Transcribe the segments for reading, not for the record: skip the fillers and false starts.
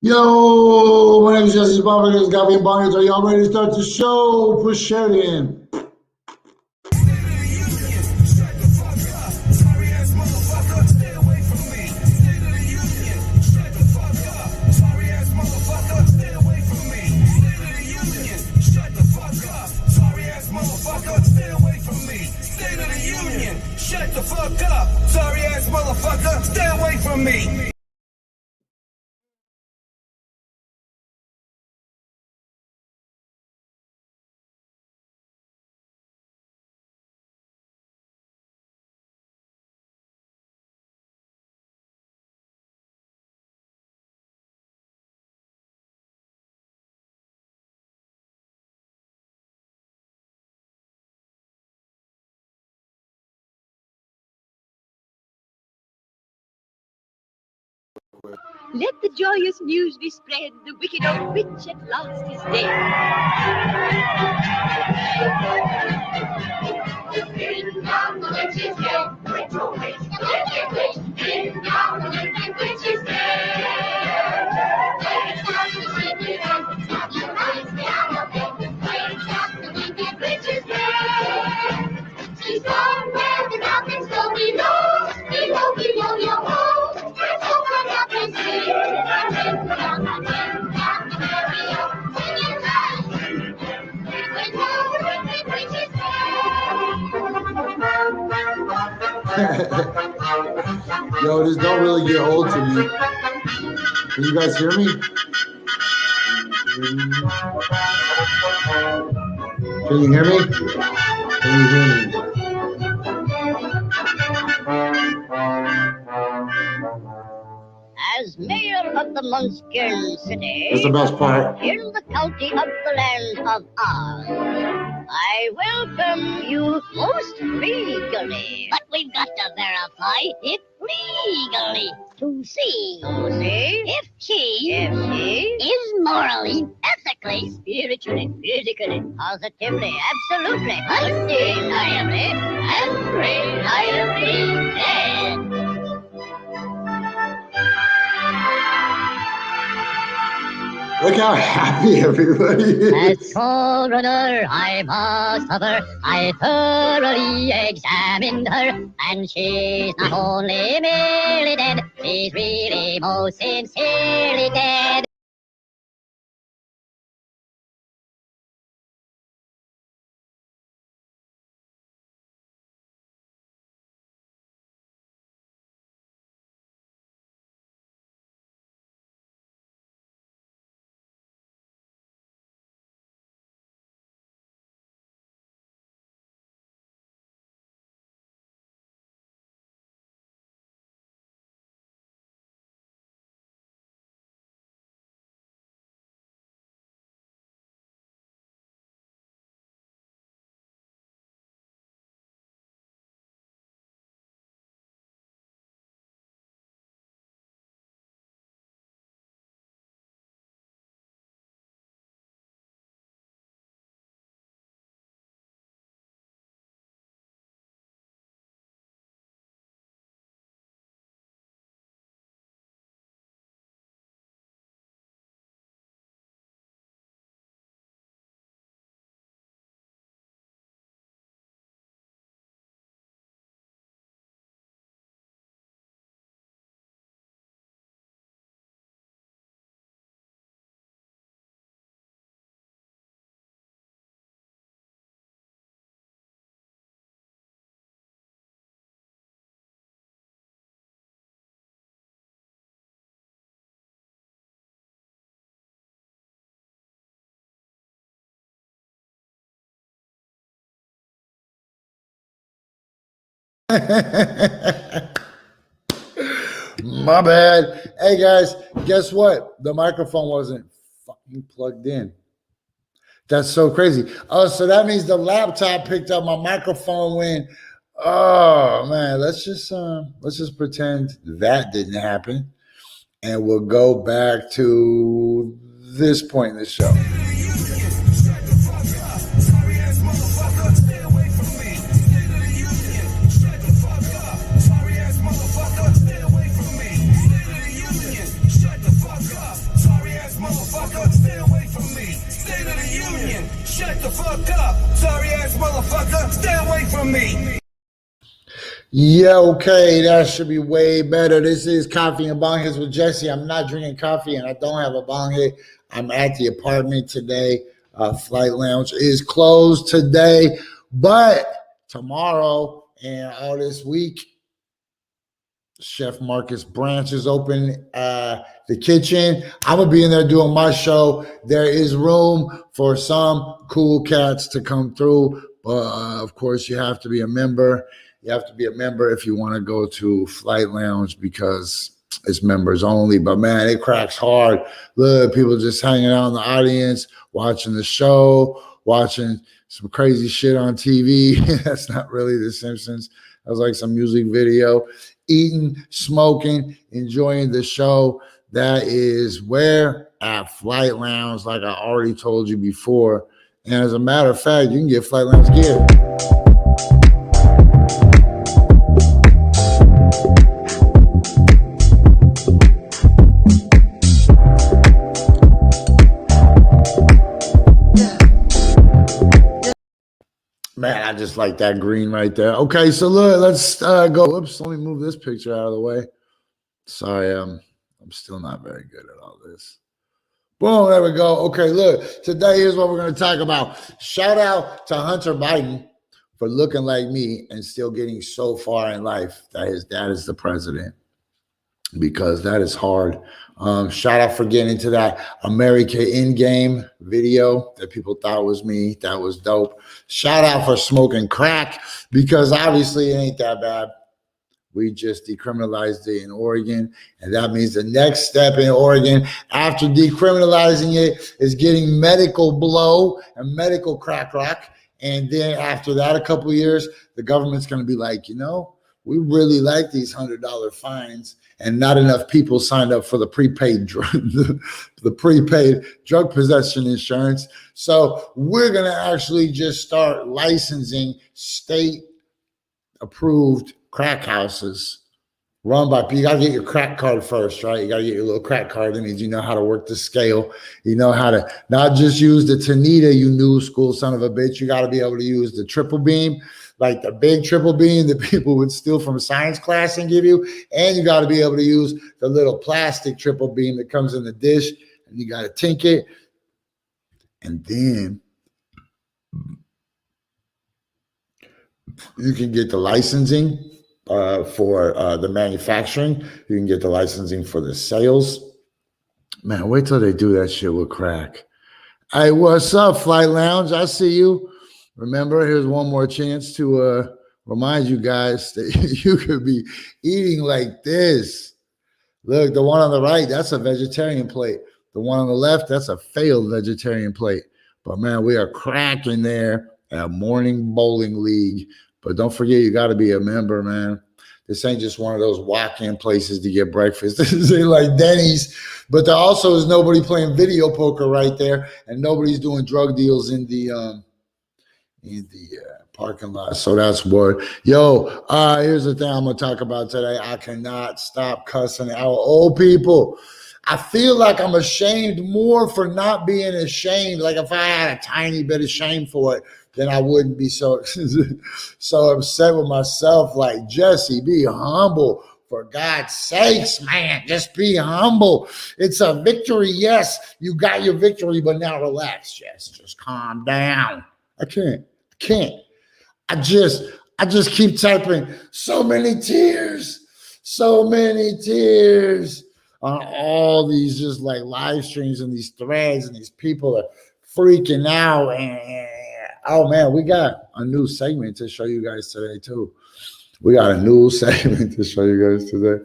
Yo, my name is Jessie. Coffee+Bonghits. Are y'all ready to start the show? Push it in. Shut the fuck up, sorry ass motherfucker, stay away from me. Let the joyous news be spread, the wicked old witch at last is dead. Ding dong, the witch is dead. Witch, oh witch, the wicked witch. Ding dong, the wicked witch is dead. Wake up the wicked and stop your eyes down of bed. Wake up the wicked witch is dead. She's gone where the mountains go below, below, below your home. Open up and see, and then down the merry-o, singing high. With all the wicked witches Yo, this don't really get old to me. Can you guys hear me? Can you hear me? Can you hear me? As mayor of the Munchkin City, That's the best part. in the county of the land of Oz, I welcome you most regally. But we've got to verify it legally to see if she is morally, ethically, spiritually, physically, positively, absolutely, undeniably, and reliably dead. Look how happy everybody is. As coroner, I must have her. I thoroughly examined her, and she's not only merely dead, she's really most sincerely dead. My bad. Hey guys, guess what? The microphone wasn't fucking plugged in. That's so crazy. Oh, so that means the laptop picked up my microphone when. Oh man, let's just pretend that didn't happen, and we'll go back to this point in the show. Sorry fuck up. Sorry ass motherfucker, stay away from me. Yeah, okay, that should be way better. This is Coffee and Bonghits with Jessie. I'm not drinking coffee and I don't have a bong hit. I'm at the apartment today. Flight Lounge is closed today, but tomorrow and all this week, Chef Marcus Branch is open the kitchen. I'm gonna be in there doing my show. There is room for some cool cats to come through, but of course you have to be a member. You have to be a member if you want to go to Flight Lounge because it's members only. But man, it cracks hard. Look, people just hanging out in the audience, watching the show, watching some crazy shit on TV. That's not really The Simpsons. That was like some music video. Eating, smoking, enjoying the show. That is where? At Flight Lounge, like I already told you before. And as a matter of fact, you can get Flight Lounge gear. Man, I just like that green right there. Okay, so look, let's go. Oops, let me move this picture out of the way. Sorry, I'm still not very good at all this. Boom, there we go. Okay, look, today here's what we're going to talk about. Shout out to Hunter Biden for looking like me and still getting so far in life that his dad is the president, because that is hard. Shout out for getting into that America Endgame video that people thought was me. That was dope. Shout out for smoking crack, because obviously it ain't that bad. We just decriminalized it in Oregon, and that means the next step in Oregon after decriminalizing it is getting medical blow and medical crack rock. And then after that, a couple of years, the government's going to be like, you know, we really like these $100 fines, and not enough people signed up for the prepaid drug possession insurance. So we're going to actually just start licensing state approved crack houses run by people. You got to get your crack card first, right? You got to get your little crack card. That means you know how to work the scale. You know how to not just use the Tanita, you new school son of a bitch. You got to be able to use the triple beam, like the big triple beam that people would steal from science class and give you. And you got to be able to use the little plastic triple beam that comes in the dish, and you got to tink it. And then you can get the licensing for the manufacturing. You can get the licensing for the sales. Man, wait till they do that shit with crack. Hey, what's up, Flight Lounge? I see you. Remember, here's one more chance to remind you guys that you could be eating like this. Look, the one on the right, that's a vegetarian plate. The one on the left, that's a failed vegetarian plate. But man, we are cracking there at Morning Bowling League. But don't forget, you got to be a member, man. This ain't just one of those walk-in places to get breakfast. This ain't like Denny's. But there also is nobody playing video poker right there, and nobody's doing drug deals in the parking lot. So that's what. Yo, here's the thing I'm going to talk about today. I cannot stop cussing out old people. I feel like I'm ashamed more for not being ashamed. Like if I had a tiny bit of shame for it, then I wouldn't be so upset with myself. Like, Jessie, be humble. For God's sakes, man, just be humble. It's a victory. Yes, you got your victory, but now relax, Jess. Just calm down. I can't. I just keep typing so many tears on all these just like live streams and these threads, and these people are freaking out. And oh man, we got a new segment to show you guys today too. We got a new segment to show you guys today.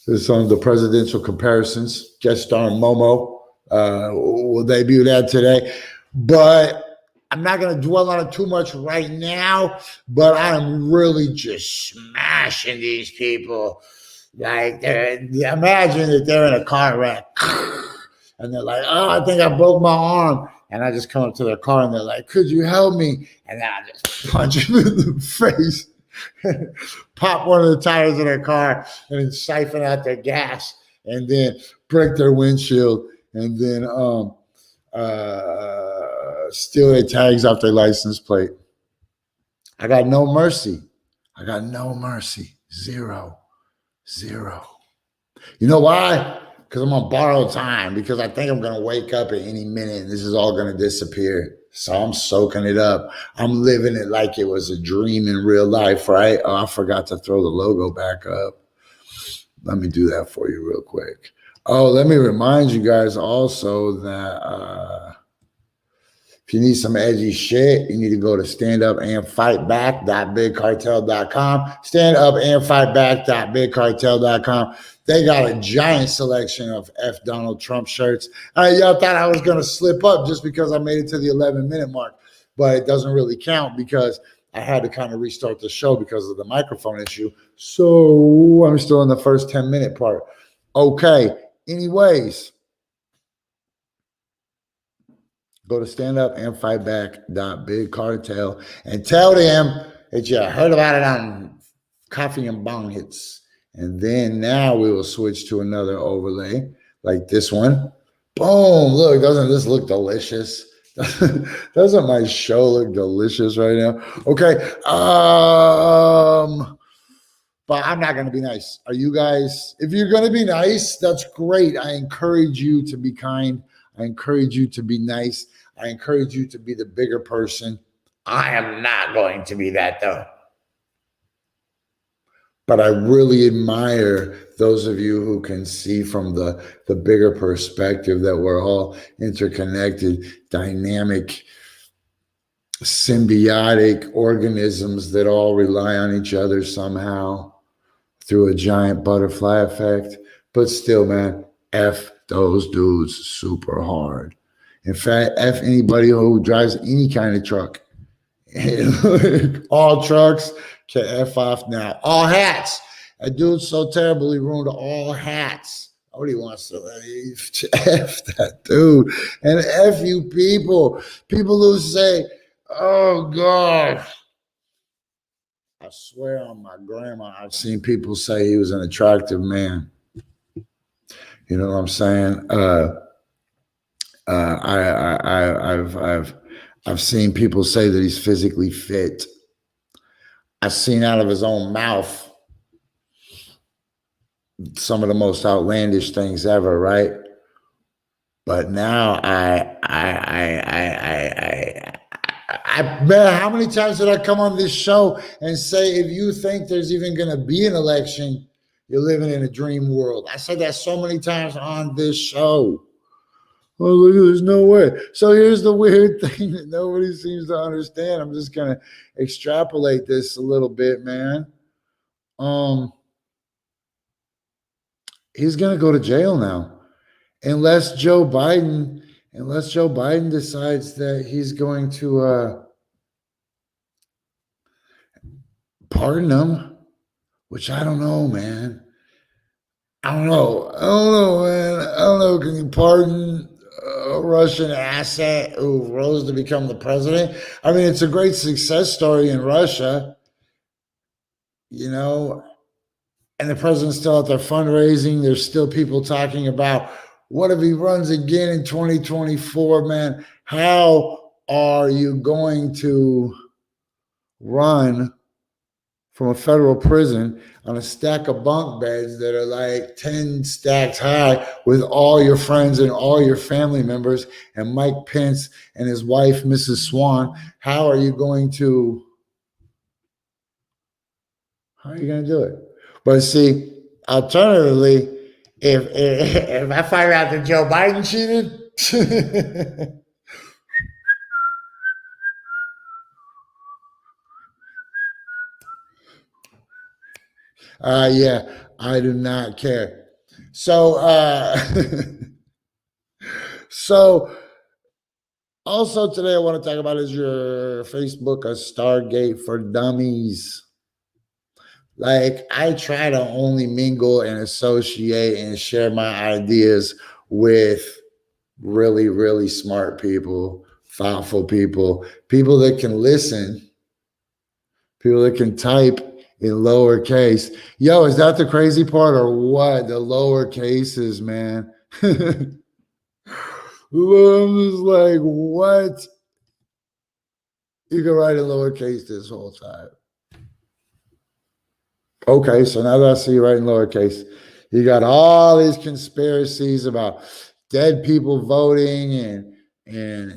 This is some of the presidential comparisons. Guest star Momo will debut that today. But I'm not going to dwell on it too much right now, but I'm really just smashing these people. Like, imagine that they're in a car wreck and they're like, oh, I think I broke my arm. And I just come up to their car and they're like, could you help me? And then I just punch them in the face, pop one of the tires of their car, and then siphon out their gas, and then break their windshield, and then steal their tags off their license plate. I got no mercy. I got no mercy. Zero. You know why? Because I'm on borrowed time, because I think I'm going to wake up at any minute and this is all going to disappear. So I'm soaking it up. I'm living it like it was a dream in real life, right? Oh, I forgot to throw the logo back up. Let me do that for you real quick. Oh, let me remind you guys also that if you need some edgy shit, you need to go to standupandfightback.bigcartel.com. Standupandfightback.bigcartel.com. They got a giant selection of F Donald Trump shirts. Y'all thought I was going to slip up just because I made it to the 11-minute mark, but it doesn't really count because I had to kind of restart the show because of the microphone issue. So I'm still in the first 10-minute part. Okay. Anyways, go to standupandfightback.bigcartel and tell them that you heard about it on Coffee+Bonghits. And then now we will switch to another overlay like this one. Boom. Look, doesn't this look delicious? Doesn't my show look delicious right now? Okay. But I'm not going to be nice. Are you guys? If you're going to be nice, that's great. I encourage you to be kind. I encourage you to be nice. I encourage you to be the bigger person. I am not going to be that, though. But I really admire those of you who can see from the bigger perspective that we're all interconnected, dynamic, symbiotic organisms that all rely on each other somehow through a giant butterfly effect. But still, man, F those dudes super hard. In fact, F anybody who drives any kind of truck. All trucks can F off now. All hats. A dude so terrible he ruined all hats. Nobody wants to F that dude. And F you people. People who say, oh God. I swear on my grandma, I've seen people say he was an attractive man. You know what I'm saying? I've seen people say that he's physically fit. I've seen out of his own mouth some of the most outlandish things ever, right? But now man, how many times did I come on this show and say, if you think there's even going to be an election, you're living in a dream world? I said that so many times on this show. Oh, look, there's no way. So here's the weird thing that nobody seems to understand. I'm just going to extrapolate this a little bit, man. He's going to go to jail now. Unless Joe Biden decides that he's going to pardon him, which I don't know, man. I don't know, man. I don't know. Can you pardon a Russian asset who rose to become the president? I mean, it's a great success story in Russia, you know, and the president's still out there fundraising. There's still people talking about, what if he runs again in 2024, man? How are you going to run from a federal prison on a stack of bunk beds that are like 10 stacks high with all your friends and all your family members and Mike Pence and his wife, Mrs. Swan? How are you going to do it? But see, alternatively, if I find out that Joe Biden cheated, yeah, I do not care. So, so also today I want to talk about, is your Facebook a Stargate for dummies? Like, I try to only mingle and associate and share my ideas with really, really smart people, thoughtful people, people that can listen, people that can type in lowercase. Yo, is that the crazy part or what? The lower cases, man. I'm just like, what? You can write in lowercase this whole time. Okay, so now that I see you writing lowercase, you got all these conspiracies about dead people voting and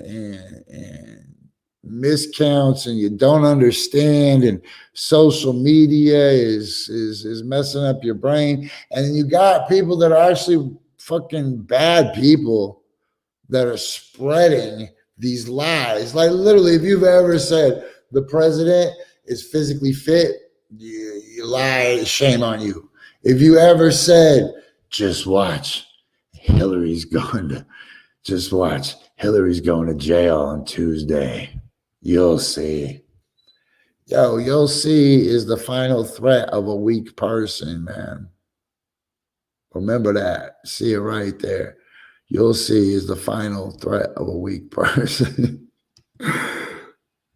miscounts, and you don't understand, and social media is messing up your brain, and then you got people that are actually fucking bad people that are spreading these lies. Like literally, if you've ever said the president is physically fit, you lie, shame on you. If you ever said, just watch, Hillary's going to, just watch, Hillary's going to jail on Tuesday, you'll see. Yo, you'll see is the final threat of a weak person, man. Remember that. See it right there. You'll see is the final threat of a weak person.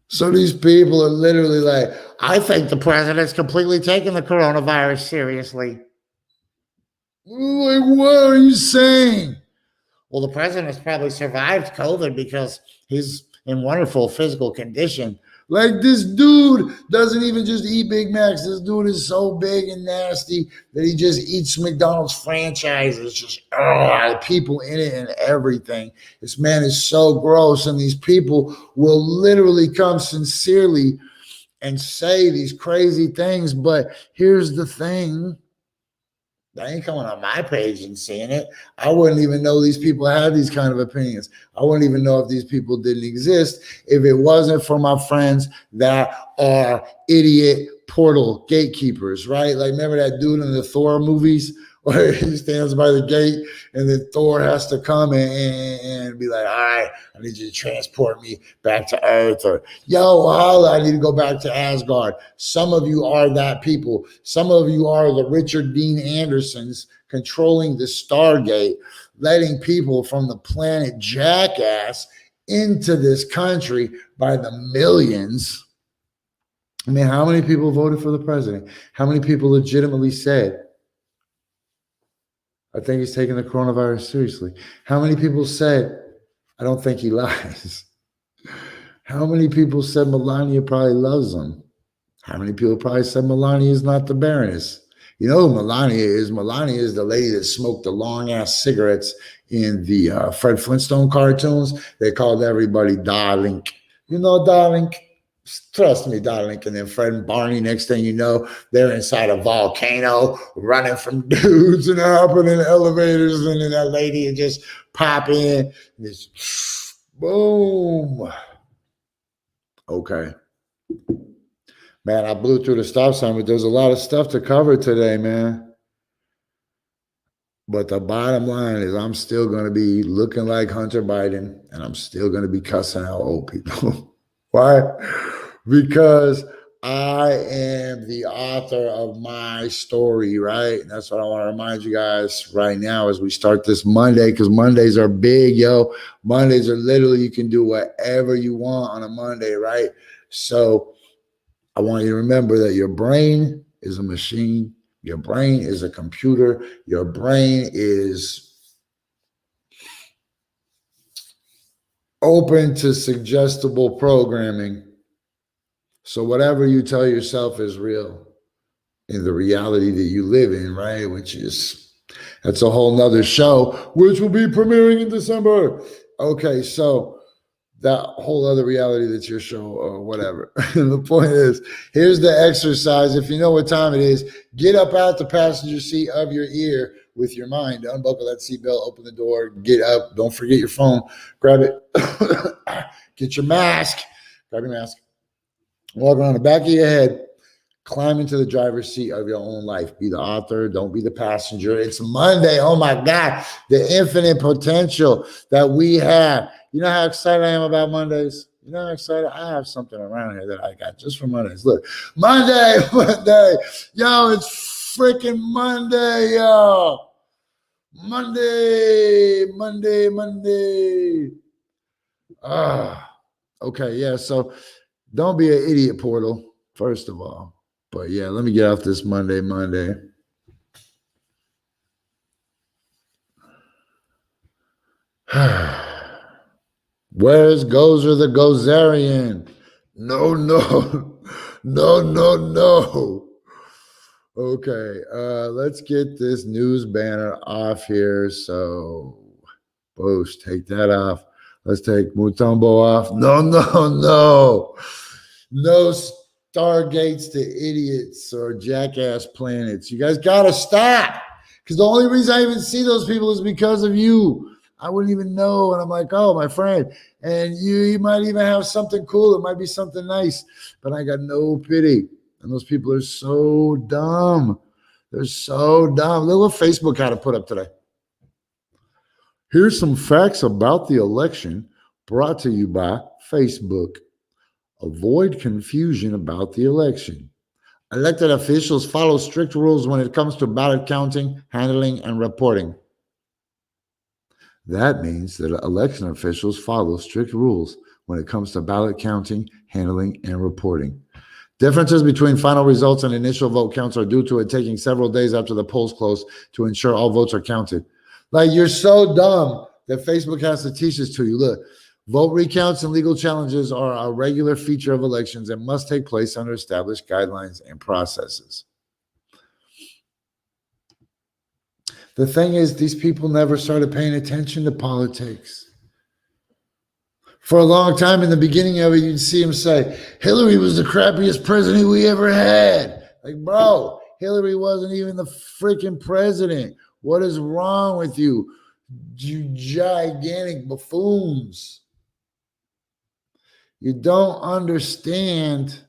So these people are literally like, I think the president's completely taking the coronavirus seriously. Like, what are you saying? Well, the president has probably survived COVID because he's in wonderful physical condition. Like, this dude doesn't even just eat Big Macs. This dude is so big and nasty that he just eats McDonald's franchises, just people in it and everything. This man is so gross, and these people will literally come sincerely and say these crazy things. But here's the thing. I ain't coming on my page and seeing it. I wouldn't even know these people had these kind of opinions. I wouldn't even know if these people didn't exist if it wasn't for my friends that are idiot portal gatekeepers, right? Like, remember that dude in the Thor movies where he stands by the gate and then Thor has to come and be like, all right, I need you to transport me back to Earth, or yo, holla, I need to go back to Asgard. Some of you are that people. Some of you are the Richard Dean Andersons controlling the Stargate, letting people from the planet Jackass into this country by the millions. I mean, how many people voted for the president? How many people legitimately said, I think he's taking the coronavirus seriously? How many people said, I don't think he lies? How many people said Melania probably loves him? How many people probably said Melania is not the Baroness? You know who Melania is? Melania is the lady that smoked the long-ass cigarettes in the Fred Flintstone cartoons. They called everybody Darling. You know Darling? Trust me, Darling. And then Fred and Barney, next thing you know, they're inside a volcano running from dudes and hopping in elevators, and then that lady would just pop in and just boom. Okay. Man, I blew through the stop sign, but there's a lot of stuff to cover today, man. But the bottom line is I'm still going to be looking like Hunter Biden, and I'm still going to be cussing out old people. Why? Because I am the author of my story, right? And that's what I want to remind you guys right now as we start this Monday, because Mondays are big, yo. Mondays are literally, you can do whatever you want on a Monday, right? So I want you to remember that your brain is a machine. Your brain is a computer. Your brain is open to suggestible programming. So whatever you tell yourself is real in the reality that you live in, right? Which is, that's a whole nother show, which will be premiering in December. Okay, so that whole other reality that's your show or whatever. And the point is, here's the exercise. If you know what time it is, get up out the passenger seat of your ear with your mind. Unbuckle that seatbelt, open the door, get up. Don't forget your phone. Grab it. Get your mask. Grab your mask. Walk around the back of your head. Climb into the driver's seat of your own life. Be the author. Don't be the passenger. It's Monday. Oh, my God. The infinite potential that we have. You know how excited I am about Mondays? You know how excited? I have something around here that I got just for Mondays. Look, Monday. Yo, it's freaking Monday, yo. Monday. Okay, yeah, so don't be an idiot, Portal, first of all. But yeah, let me get off this Monday. Where's Gozer the Gozerian? No, no, no, no, no. Okay, let's get this news banner off here. So, Boosh, take that off. Let's take Mutombo off. No, no, no. No stargates to idiots or jackass planets. You guys got to stop. Because the only reason I even see those people is because of you. I wouldn't even know. And I'm like, oh, my friend. And you might even have something cool. It might be something nice. But I got no pity. And those people are so dumb. They're so dumb. Look what Facebook had to put up today. Here's some facts about the election brought to you by Facebook. Avoid confusion about the election. Elected officials follow strict rules when it comes to ballot counting, handling, and reporting. That means that election officials follow strict rules when it comes to ballot counting, handling, and reporting. Differences between final results and initial vote counts are due to it taking several days after the polls close to ensure all votes are counted. Like, you're so dumb that Facebook has to teach this to you. Look, vote recounts and legal challenges are a regular feature of elections and must take place under established guidelines and processes. The thing is, these people never started paying attention to politics. For a long time in the beginning of it, you'd see him say, Hillary was the crappiest president we ever had. Like, bro, Hillary wasn't even the freaking president. What is wrong with you? You gigantic buffoons. You don't understand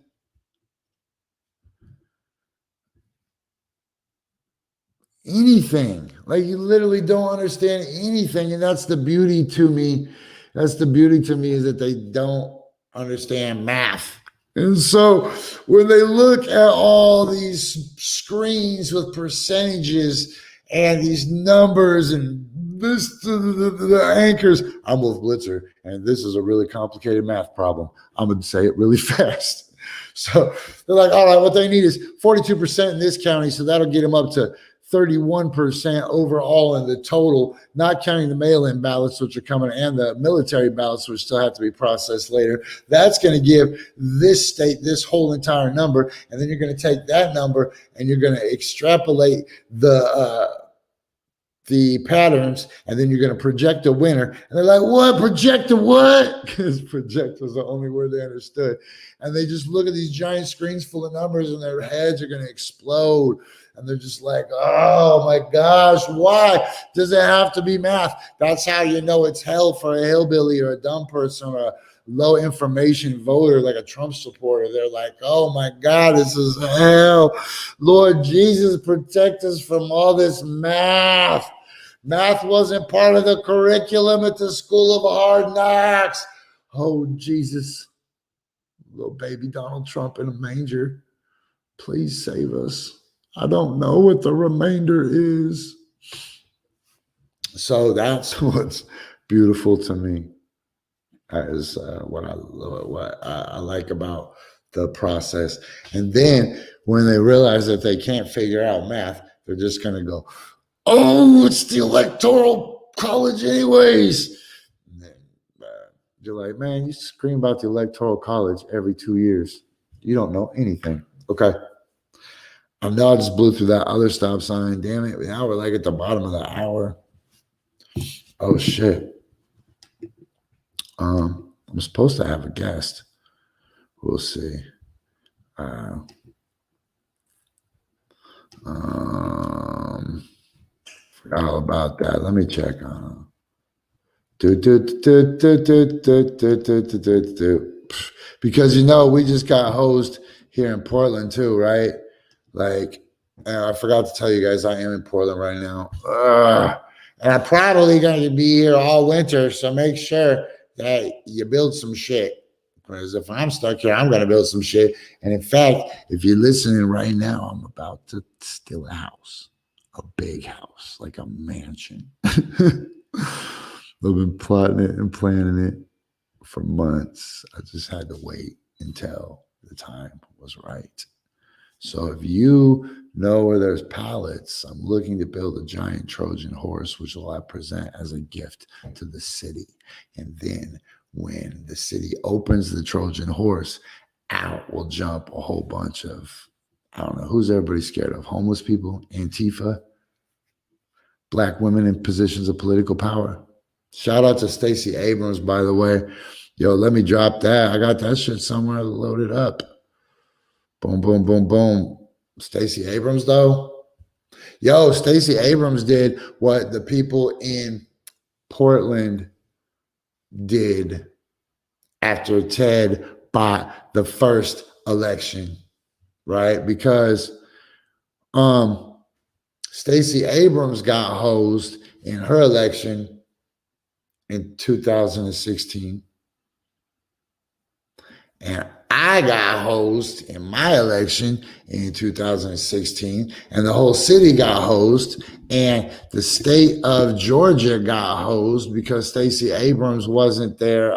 anything. Like, you literally don't understand anything. And that's the beauty to me. That's the beauty to me, is that they don't understand math. And so when they look at all these screens with percentages and these numbers and this, the anchors, I'm with Blitzer, and this is a really complicated math problem. I'm going to say it really fast. So they're like, all right, what they need is 42% in this county, so that'll get them up to 31% overall in the total, not counting the mail-in ballots, which are coming, and the military ballots, which still have to be processed later. That's going to give this state this whole entire number, and then you're going to take that number and you're going to extrapolate the patterns, and then you're going to project a winner. And they're like, what? Project a what? Because project was the only word they understood. And they just look at these giant screens full of numbers, and their heads are going to explode. And they're just like, oh my gosh, why does it have to be math? That's how you know it's hell for a hillbilly or a dumb person or a low information voter like a Trump supporter. They're like, oh my God, this is hell. Lord Jesus, protect us from all this math. Math wasn't part of the curriculum at the School of Hard Knocks. Oh, Jesus. Little baby Donald Trump in a manger. Please save us. I don't know what the remainder is. So that's what's beautiful to me. That is what I like about the process. And then when they realize that they can't figure out math, they're just going to go, oh, it's the Electoral College anyways. And then, you're like, man, you scream about the Electoral College every 2 years. You don't know anything. Okay. I know I just blew through that other stop sign. Damn it. Now we're like at the bottom of the hour. Oh, shit. I'm supposed to have a guest. We'll see. Forgot all about that. Let me check on. Because, you know, we just got hosed here in Portland too, right? Like, I forgot to tell you guys, I am in Portland right now. And I'm probably going to be here all winter, so make sure that you build some shit. Because if I'm stuck here, I'm going to build some shit. And in fact, if you're listening right now, I'm about to steal a house, a big house, like a mansion. I've been plotting it and planning it for months. I just had to wait until the time was right. So if you know where there's pallets, I'm looking to build a giant Trojan horse, which will I present as a gift to the city. And then when the city opens the Trojan horse, out will jump a whole bunch of, I don't know, who's everybody scared of? Homeless people, Antifa, black women in positions of political power. Shout out to Stacey Abrams, by the way. Yo, let me drop that. I got that shit somewhere loaded up. Boom, boom, boom, boom. Stacey Abrams, though. Yo, Stacey Abrams did what the people in Portland did after Ted bought the first election, right? Because Stacey Abrams got hosed in her election in 2016. And I got hosed in my election in 2016, and the whole city got hosed, and the state of Georgia got hosed because Stacey Abrams wasn't their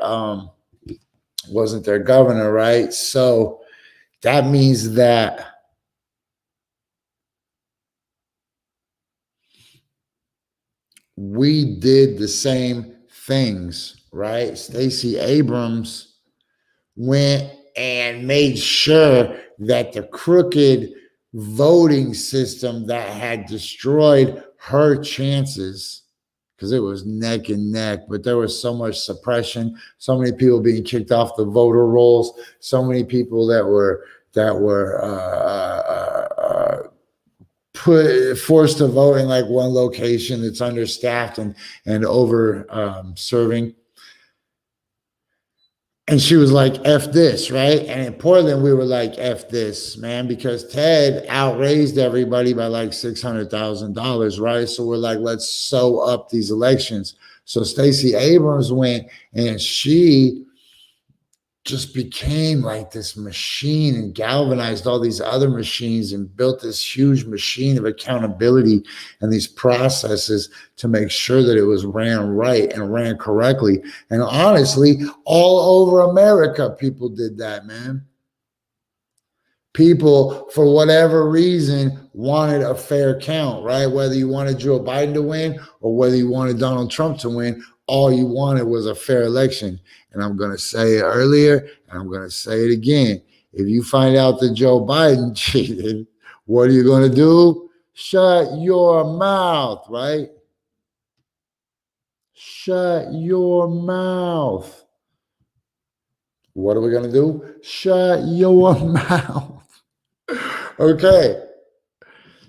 governor, right? So that means that we did the same things, right? Stacey Abrams went and made sure that the crooked voting system that had destroyed her chances, because it was neck and neck, but there was so much suppression, so many people being kicked off the voter rolls, so many people that were forced to vote in like one location that's understaffed and over serving. And she was like, F this, right? And in Portland, we were like, F this, man, because Ted outraised everybody by like $600,000, right? So we're like, let's sew up these elections. So Stacey Abrams went and she just became like this machine and galvanized all these other machines and built this huge machine of accountability and these processes to make sure that it was ran right and ran correctly. And honestly, all over America, people did that, man. People, for whatever reason, wanted a fair count, right? Whether you wanted Joe Biden to win or whether you wanted Donald Trump to win, all you wanted was a fair election. And I'm going to say it earlier, and I'm going to say it again. If you find out that Joe Biden cheated, what are you going to do? Shut your mouth, right? Shut your mouth. What are we going to do? Shut your mouth. Okay.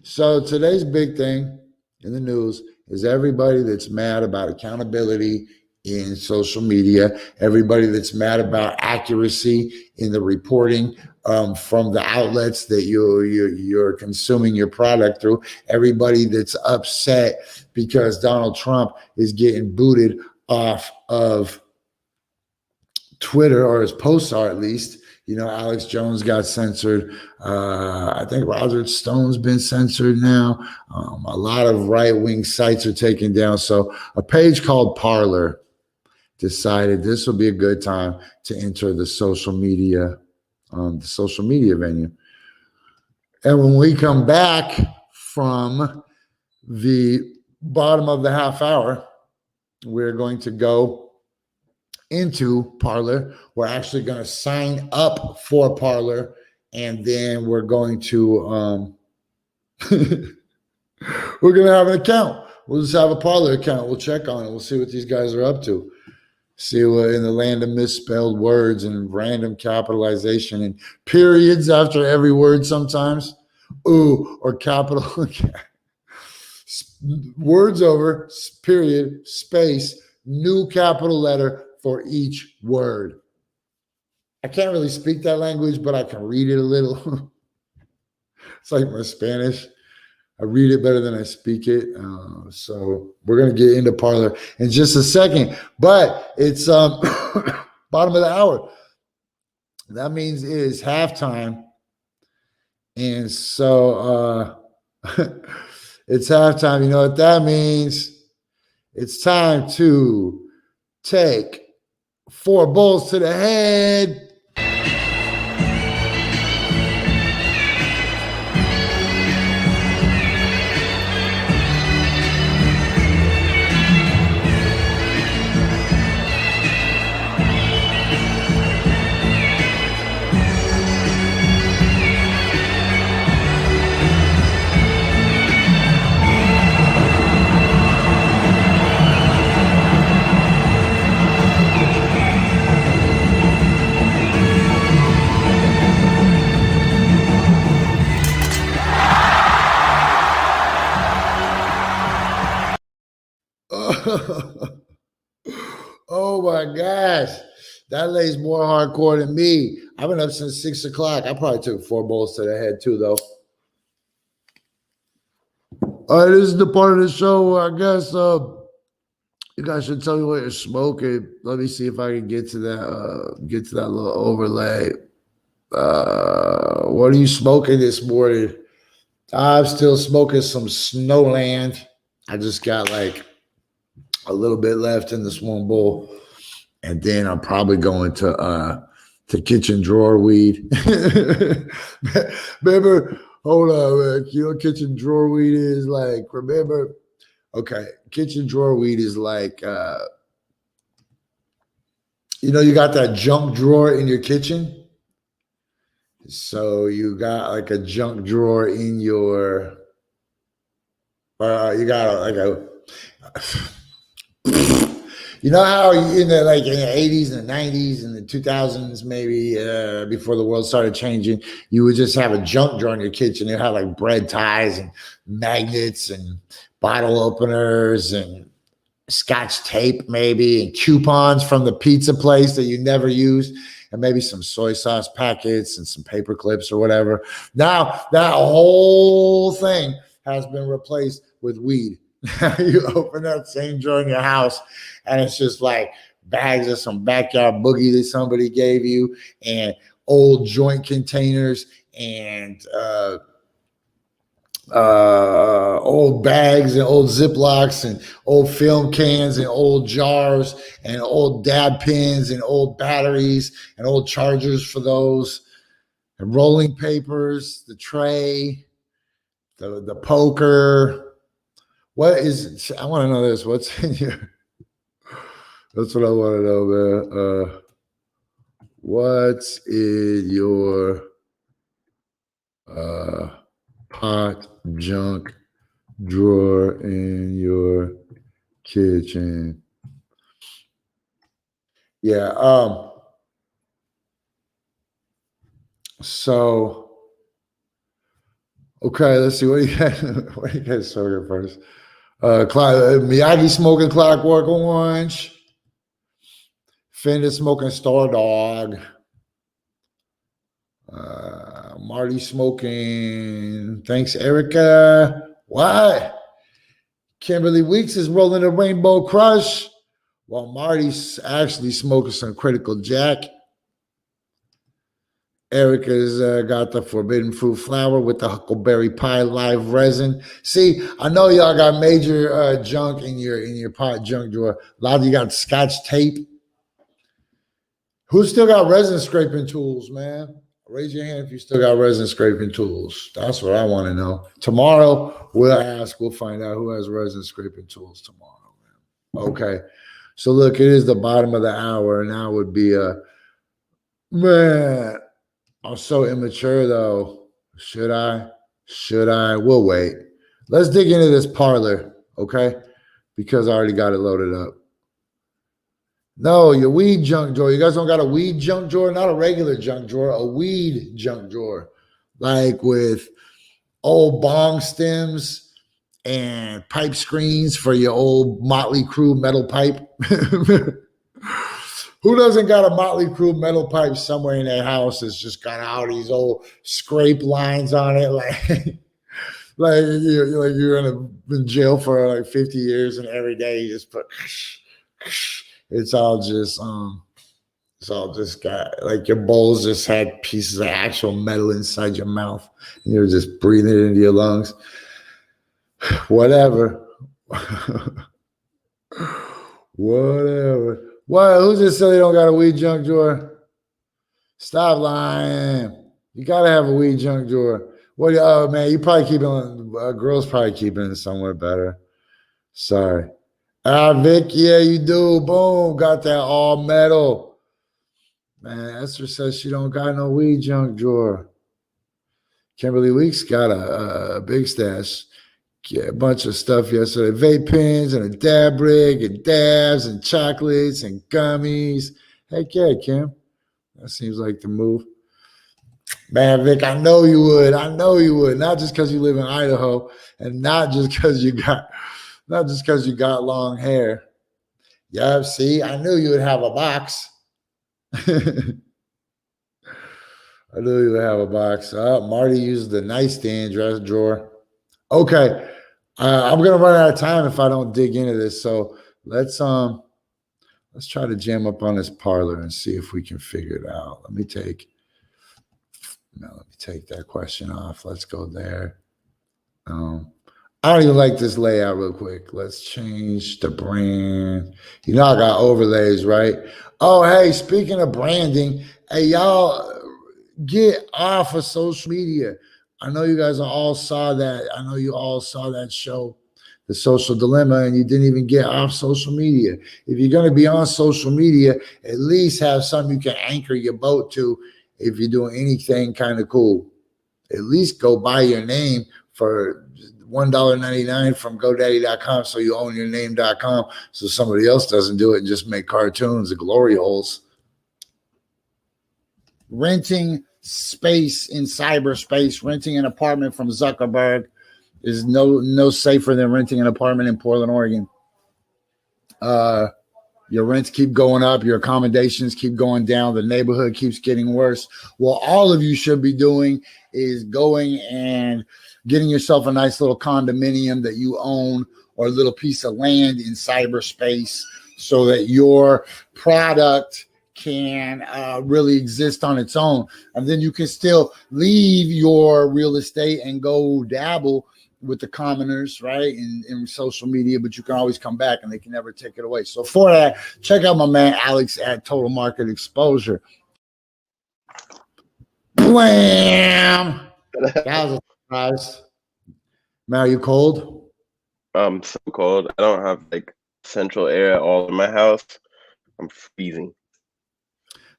So today's big thing in the news is everybody that's mad about accountability in social media, everybody that's mad about accuracy in the reporting from the outlets that you're consuming your product through, everybody that's upset because Donald Trump is getting booted off of Twitter, or his posts are at least. You know, Alex Jones got censored. I think Roger Stone's been censored now. A lot of right-wing sites are taken down. So a page called Parler decided this will be a good time to enter the social media venue. And when we come back from the bottom of the half hour, we're going to go into Parler. We're actually going to sign up for Parler, and then we're going to we're going to have an account. We'll just have a Parler account. We'll check on it. We'll see what these guys are up to. See what in the land of misspelled words and random capitalization and periods after every word sometimes. Ooh, or capital. Words over, period, space, new capital letter for each word. I can't really speak that language, but I can read it a little. It's like my Spanish. I read it better than I speak it. So we're going to get into Parler in just a second. But it's bottom of the hour. That means it is halftime. And so it's halftime. You know what that means? It's time to take 4 bulls to the head. Oh my gosh. That lays more hardcore than me. I've been up since 6 o'clock. I probably took 4 bowls to the head too, though. All right, this is the part of the show where I guess you guys should tell me what you're smoking. Let me see if I can get to that little overlay. What are you smoking this morning? I'm still smoking some Snowland. I just got like a little bit left in this one bowl. And then I'm probably going to kitchen drawer weed. Remember, hold on, man. You know what kitchen drawer weed is like? Remember, okay, kitchen drawer weed is like, you got that junk drawer in your kitchen. So you got like a junk drawer in your, you got like a, you know how in the 80s and the 90s and the 2000s, maybe before the world started changing, you would just have a junk drawer in your kitchen. You have like bread ties and magnets and bottle openers and Scotch tape, maybe, and coupons from the pizza place that you never used, and maybe some soy sauce packets and some paper clips or whatever. Now that whole thing has been replaced with weed. You open that same drawer in your house, and it's just like bags of some backyard boogie that somebody gave you, and old joint containers, and old bags, and old Ziplocs, and old film cans, and old jars, and old dab pins, and old batteries, and old chargers for those, and rolling papers, the tray, the poker. What is it? I want to know this. What's in your? That's what I want to know, man. What's in your pot junk drawer in your kitchen? Yeah. So, okay, let's see. What do you guys smoking first? Miyagi smoking Clockwork Orange. Fender smoking Star Dog. Marty smoking. Thanks, Erica. What? Kimberly Weeks is rolling a Rainbow Crush, while Marty's actually smoking some Critical Jack. Erica's got the Forbidden Fruit Flower with the Huckleberry Pie Live Resin. See, I know y'all got major junk in your pot junk drawer. A lot of you got Scotch tape. Who still got resin scraping tools, man? Raise your hand if you still got resin scraping tools. That's what I want to know. Tomorrow, we'll ask. We'll find out who has resin scraping tools tomorrow, man. Okay. So, look, it is the bottom of the hour, and now would be man, I'm so immature, though. Should I? We'll wait. Let's dig into this parlor, okay? Because I already got it loaded up. No, your weed junk drawer. You guys don't got a weed junk drawer? Not a regular junk drawer, a weed junk drawer. Like with old bong stems and pipe screens for your old Motley Crue metal pipe. Who doesn't got a Motley Crue metal pipe somewhere in their house that's just got all these old scrape lines on it? Like you're in jail for like 50 years, and every day you just put it's all just got like your bowls just had pieces of actual metal inside your mouth, and you're just breathing it into your lungs. Whatever. Whatever. What? Who just said they don't got a weed junk drawer? Stop lying. You gotta have a weed junk drawer. What? Oh man, you probably keep it. Girls probably keeping it somewhere better. Sorry. Vic, yeah, you do. Boom, got that all metal. Man, Esther says she don't got no weed junk drawer. Kimberly Weeks got a big stash. Yeah, a bunch of stuff yesterday. Vape pens and a dab rig and dabs and chocolates and gummies. Heck yeah, Kim. That seems like the move. Man, Vic, I know you would. Not just because you live in Idaho, and not just because you got Not just because you got long hair. Yeah, see, I knew you would have a box. I knew you would have a box. Marty used the nightstand drawer. Okay. I'm gonna run out of time if I don't dig into this. So let's try to jam up on this parlor and see if we can figure it out. Let me take that question off. Let's go there. I don't even like this layout real quick. Let's change the brand. You know I got overlays, right? Oh, hey, speaking of branding, hey, y'all get off of social media. I know you guys all saw that. I know you all saw that show, The Social Dilemma, and you didn't even get off social media. If you're going to be on social media, at least have something you can anchor your boat to if you're doing anything kind of cool. At least go buy your name for $1.99 from GoDaddy.com so you own your name.com so somebody else doesn't do it and just make cartoons and glory holes. Renting space in cyberspace, renting an apartment from Zuckerberg is no safer than renting an apartment in Portland, Oregon. Your rents keep going up, your accommodations keep going down, the neighborhood keeps getting worse. Well, all of you should be doing is going and getting yourself a nice little condominium that you own or a little piece of land in cyberspace so that your product can really exist on its own. And then you can still leave your real estate and go dabble with the commoners, right, in social media, but you can always come back and they can never take it away. So for that, check out my man Alex at Total Market Exposure. Blam! That was a surprise. Man, are you cold? I'm so cold. I don't have like central air at all in my house. I'm freezing.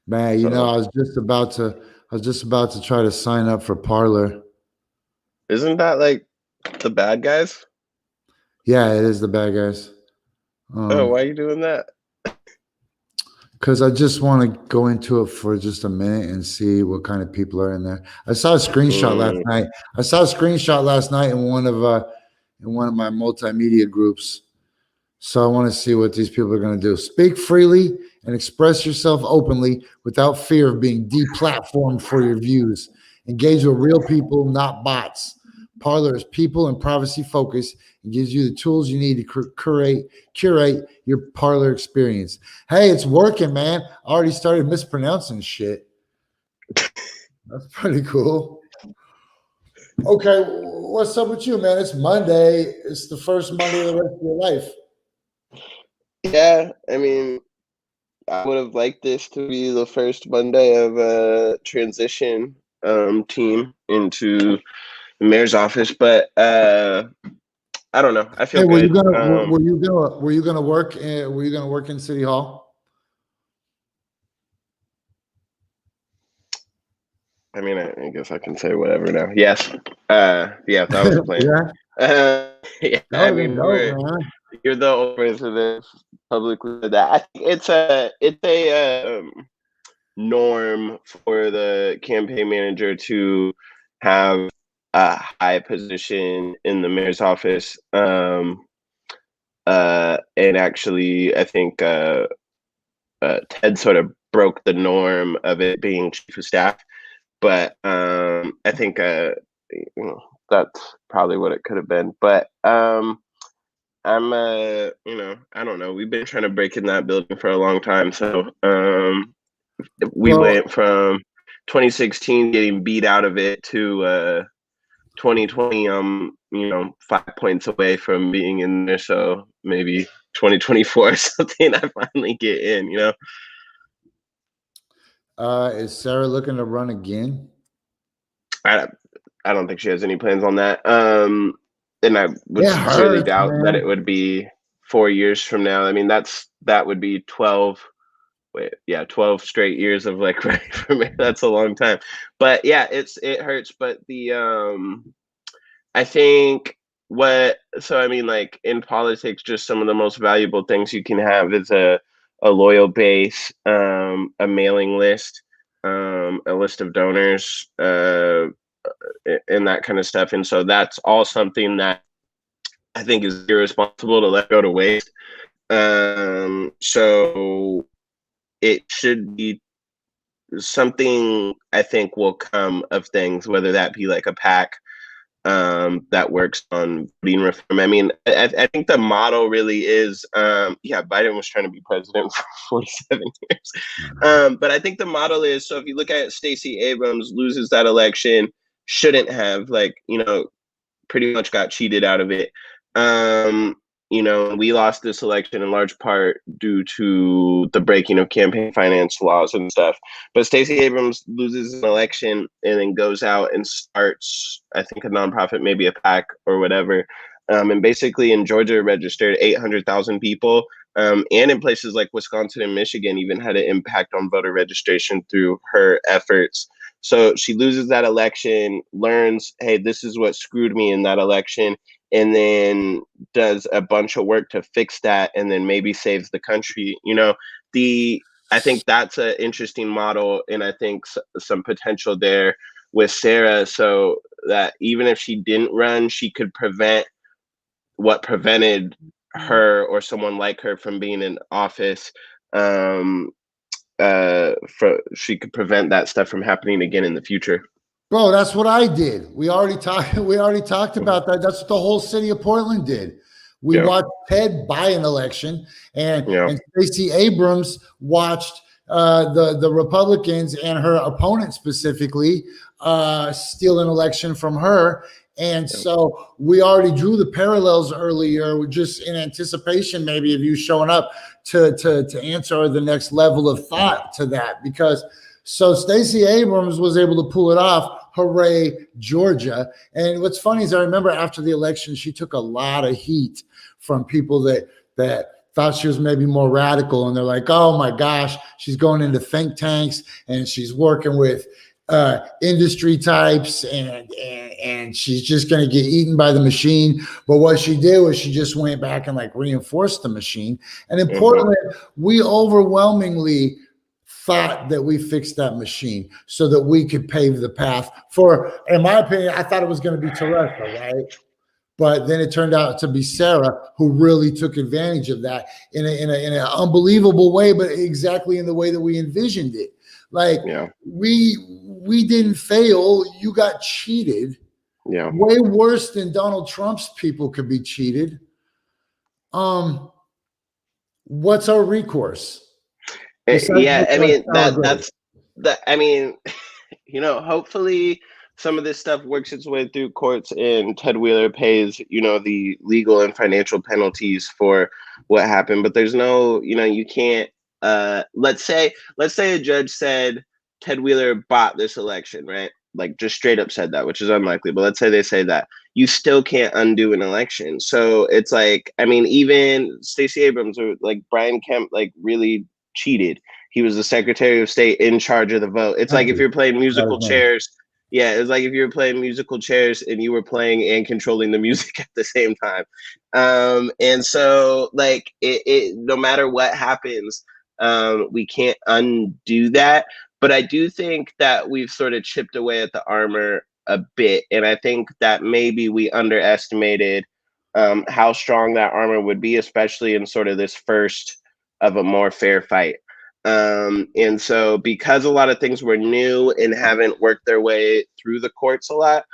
Man, you know, I was just about to try to sign up for Parlor. Isn't that like the bad guys? Yeah, it is the bad guys. Oh, why are you doing that? Because I just want to go into it for just a minute and see what kind of people are in there. I saw a screenshot last night. I saw a screenshot last night in one of my multimedia groups. So I want to see what these people are going to do. Speak freely and express yourself openly without fear of being deplatformed for your views. Engage with real people, not bots. Parlor is people and privacy focused and gives you the tools you need to curate your Parlor experience. Hey, it's working, man. I already started mispronouncing shit. That's pretty cool. Okay, what's up with you, man? It's Monday. It's the first Monday of the rest of your life. Yeah, I mean, I would have liked this to be the first Monday of a transition team into the mayor's office, but I don't know. I feel Hey, good. Were you gonna work in City Hall? I mean, I guess I can say whatever now. Yes. Yeah, that was the plan. Yeah, I mean, you're the only person that's publicly said that. I think it's a norm for the campaign manager to have a high position in the mayor's office. And actually, I think Ted sort of broke the norm of it being chief of staff. But I think that's probably what it could have been. But I'm I don't know. We've been trying to break in that building for a long time. So we went from 2016 getting beat out of it to 2020. 5 points away from being in there. So maybe 2024 or something. I finally get in. Is Sarah looking to run again? I don't think she has any plans on that. And I would sincerely doubt that it would be 4 years from now. I mean, that would be 12 straight years of like running for mayor. That's a long time. But yeah, it hurts. But I think I mean, like in politics, just some of the most valuable things you can have is a loyal base, a mailing list, a list of donors, and that kind of stuff. And so that's all something that I think is irresponsible to let go to waste. So it should be something I think will come of things, whether that be like a PAC that works on voting reform. I mean, I think the model really is, Biden was trying to be president for 47 years. But I think the model is, so if you look at Stacey Abrams loses that election, shouldn't have, like, pretty much got cheated out of it. We lost this election in large part due to the breaking of campaign finance laws and stuff. But Stacey Abrams loses an election and then goes out and starts, I think, a nonprofit, maybe a PAC or whatever. And basically in Georgia registered 800,000 people. And in places like Wisconsin and Michigan even had an impact on voter registration through her efforts. So she loses that election, learns, hey, this is what screwed me in that election, and then does a bunch of work to fix that, and then maybe saves the country. I think that's an interesting model, and I think some potential there with Sarah, so that even if she didn't run, she could prevent what prevented her or someone like her from being in office. She could prevent that stuff from happening again in the future. Bro, that's what I did. We already talked about that. That's what the whole city of Portland did. We watched Ted buy an election, and Stacey Abrams watched the Republicans and her opponent specifically steal an election from her. And so we already drew the parallels earlier, just in anticipation maybe of you showing up to answer the next level of thought to that. Because so Stacey Abrams was able to pull it off. Hooray, Georgia. And what's funny is I remember after the election, she took a lot of heat from people that thought she was maybe more radical. And they're like, oh my gosh, she's going into think tanks and she's working with industry types and she's just going to get eaten by the machine. But what she did was she just went back and like reinforced the machine. And in Portland, we overwhelmingly thought that we fixed that machine so that we could pave the path for, in my opinion, I thought it was going to be Teresa, right? But then it turned out to be Sarah, who really took advantage of that in an unbelievable way, but exactly in the way that we envisioned it. Like we didn't fail. You got cheated. Yeah. Way worse than Donald Trump's people could be cheated. What's our recourse? Yeah, I mean, that's that. I mean, hopefully some of this stuff works its way through courts and Ted Wheeler pays, the legal and financial penalties for what happened. But there's no, you can't, let's say a judge said Ted Wheeler bought this election, right? Like just straight up said that, which is unlikely. But let's say they say that, you still can't undo an election. So it's like, I mean, even Stacey Abrams or like Brian Kemp, like really cheated. He was the Secretary of State in charge of the vote. It's like if you're playing musical chairs. Yeah, it's like if you were playing musical chairs and you were playing and controlling the music at the same time. And so like it no matter what happens, we can't undo that. But I do think that we've sort of chipped away at the armor a bit. And I think that maybe we underestimated how strong that armor would be, especially in sort of this first of a more fair fight. And so because a lot of things were new and haven't worked their way through the courts a lot,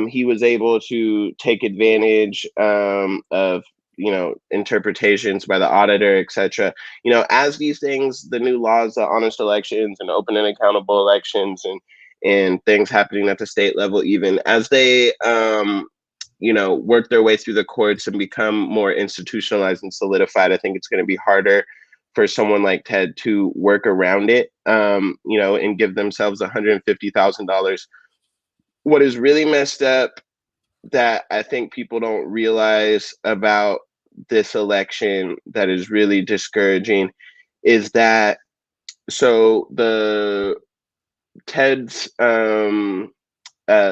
he was able to take advantage of, interpretations by the auditor, etc. As these things, the new laws, the honest elections and open and accountable elections and things happening at the state level, even as they, work their way through the courts and become more institutionalized and solidified, I think it's going to be harder for someone like Ted to work around it, and give themselves $150,000. What is really messed up that I think people don't realize about this election that is really discouraging is that, so Ted's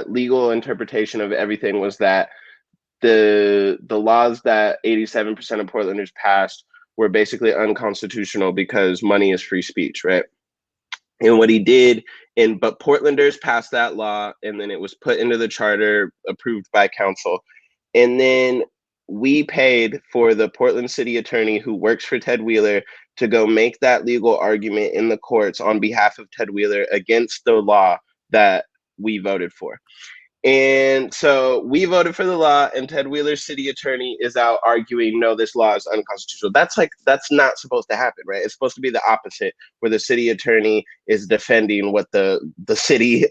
legal interpretation of everything was that the laws that 87% of Portlanders passed were basically unconstitutional because money is free speech, right? And what he did, but Portlanders passed that law, and then it was put into the charter, approved by council. And then we paid for the Portland city attorney who works for Ted Wheeler to go make that legal argument in the courts on behalf of Ted Wheeler against the law that we voted for. And so we voted for the law, and Ted Wheeler's city attorney is out arguing, no, this law is unconstitutional. That's not supposed to happen, right? It's supposed to be the opposite, where the city attorney is defending what the city,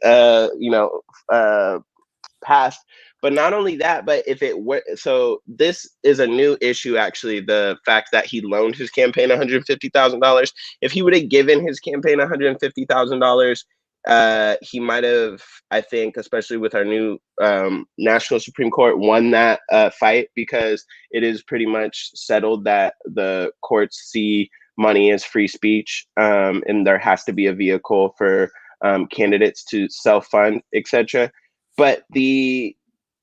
passed. But not only that, but if it were, so this is a new issue, actually, the fact that he loaned his campaign $150,000. If he would have given his campaign $150,000, he might have, I think, especially with our new national Supreme Court, won that fight, because it is pretty much settled that the courts see money as free speech, and there has to be a vehicle for candidates to self-fund, etc. But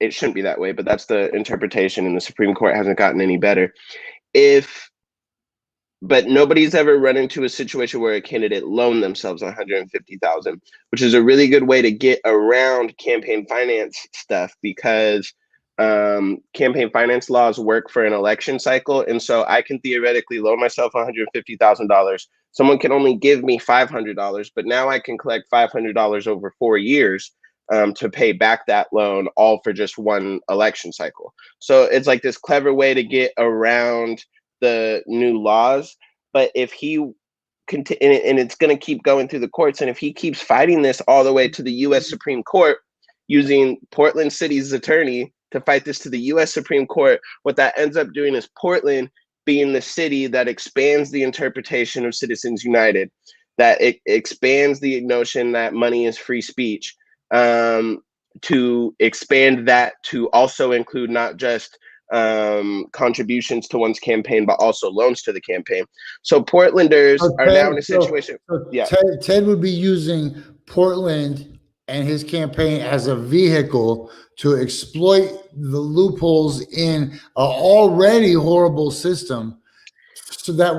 it shouldn't be that way, but that's the interpretation, and the Supreme Court hasn't gotten any better. But nobody's ever run into a situation where a candidate loaned themselves $150,000, which is a really good way to get around campaign finance stuff, because campaign finance laws work for an election cycle. And so I can theoretically loan myself $150,000. Someone can only give me $500, but now I can collect $500 over 4 years to pay back that loan, all for just one election cycle. So it's like this clever way to get around the new laws. But if he and it's going to keep going through the courts, and if he keeps fighting this all the way to the U.S. Supreme Court, using Portland City's attorney to fight this to the U.S. Supreme Court, what that ends up doing is Portland being the city that expands the interpretation of Citizens United, that it expands the notion that money is free speech, to expand that to also include not just contributions to one's campaign, but also loans to the campaign. So Portlanders are now in a situation. Yeah, Ted would be using Portland and his campaign as a vehicle to exploit the loopholes in an already horrible system. So that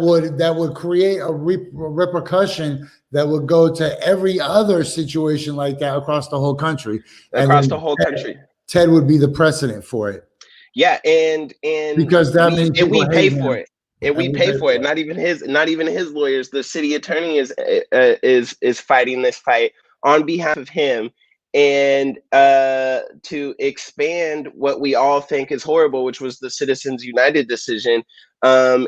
would create a repercussion that would go to every other situation like that across the whole country. Across the whole country. Ted would be the precedent for it. Yeah, and because that means we pay for it. And we pay for it. Not even his lawyers. The city attorney is fighting this fight on behalf of him, and to expand what we all think is horrible, which was the Citizens United decision. And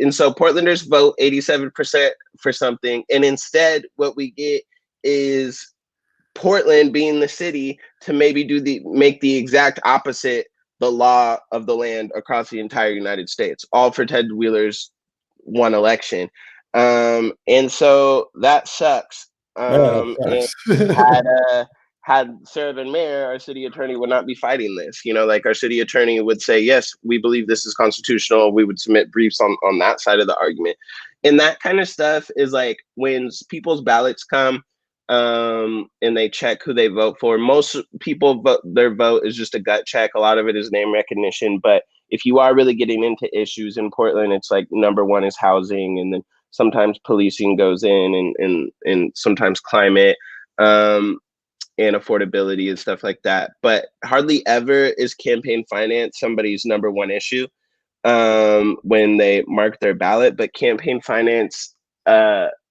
so Portlanders vote 87% for something, and instead what we get is Portland being the city to maybe make the exact opposite, the law of the land across the entire United States, all for Ted Wheeler's one election. And so that sucks. And had Sarah been mayor, our city attorney would not be fighting this. Like, our city attorney would say, yes, we believe this is constitutional. We would submit briefs on that side of the argument. And that kind of stuff is like when people's ballots come, and they check who they vote for. Most people their vote is just a gut check. A lot of it is name recognition. But if you are really getting into issues in Portland, it's like number one is housing, and then sometimes policing goes in, and sometimes climate, and affordability and stuff like that. But hardly ever is campaign finance somebody's number one issue when they mark their ballot. But campaign finance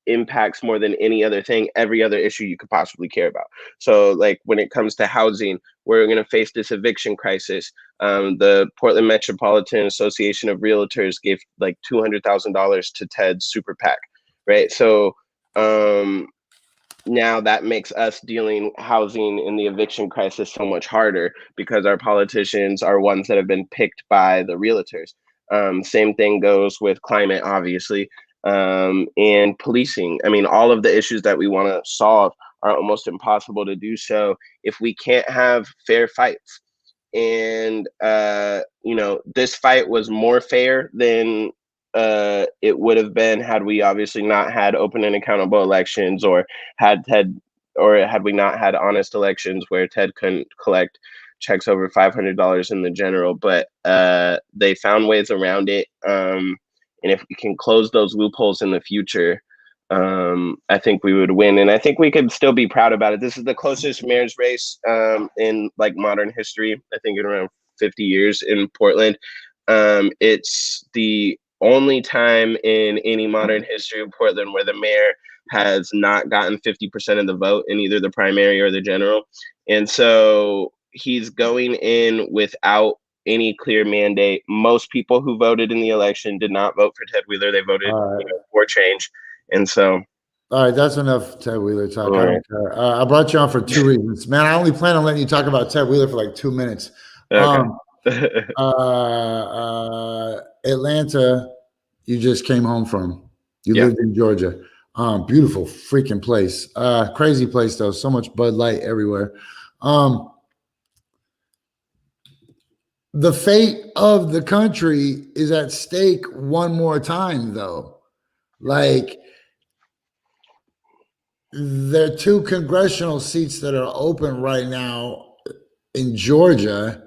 impacts, more than any other thing, every other issue you could possibly care about. So like when it comes to housing, we're going to face this eviction crisis. The Portland Metropolitan Association of Realtors gave like $200,000 to Ted's super PAC, right? So now that makes us dealing housing in the eviction crisis so much harder, because our politicians are ones that have been picked by the realtors. Same thing goes with climate, obviously, and policing. I mean, all of the issues that we want to solve are almost impossible to do so if we can't have fair fights. And, this fight was more fair than it would have been had we obviously not had open and accountable elections, or had we not had honest elections where Ted couldn't collect checks over $500 in the general. But they found ways around it. And if we can close those loopholes in the future, I think we would win. And I think we could still be proud about it. This is the closest mayor's race in like modern history, I think, in around 50 years in Portland. It's the only time in any modern history of Portland where the mayor has not gotten 50% of the vote in either the primary or the general. And so he's going in without any clear mandate. Most people who voted in the election did not vote for Ted Wheeler. They voted for change. And so. All right, that's enough Ted Wheeler talk. I Right. don't care. I brought you on for 2 reasons. Man, I only plan on letting you talk about Ted Wheeler for like 2 minutes. Okay. Atlanta, you just came home from. You lived in Georgia. Beautiful freaking place. Crazy place though. So much Bud Light everywhere. The fate of the country is at stake one more time though. Like, there are 2 congressional seats that are open right now in Georgia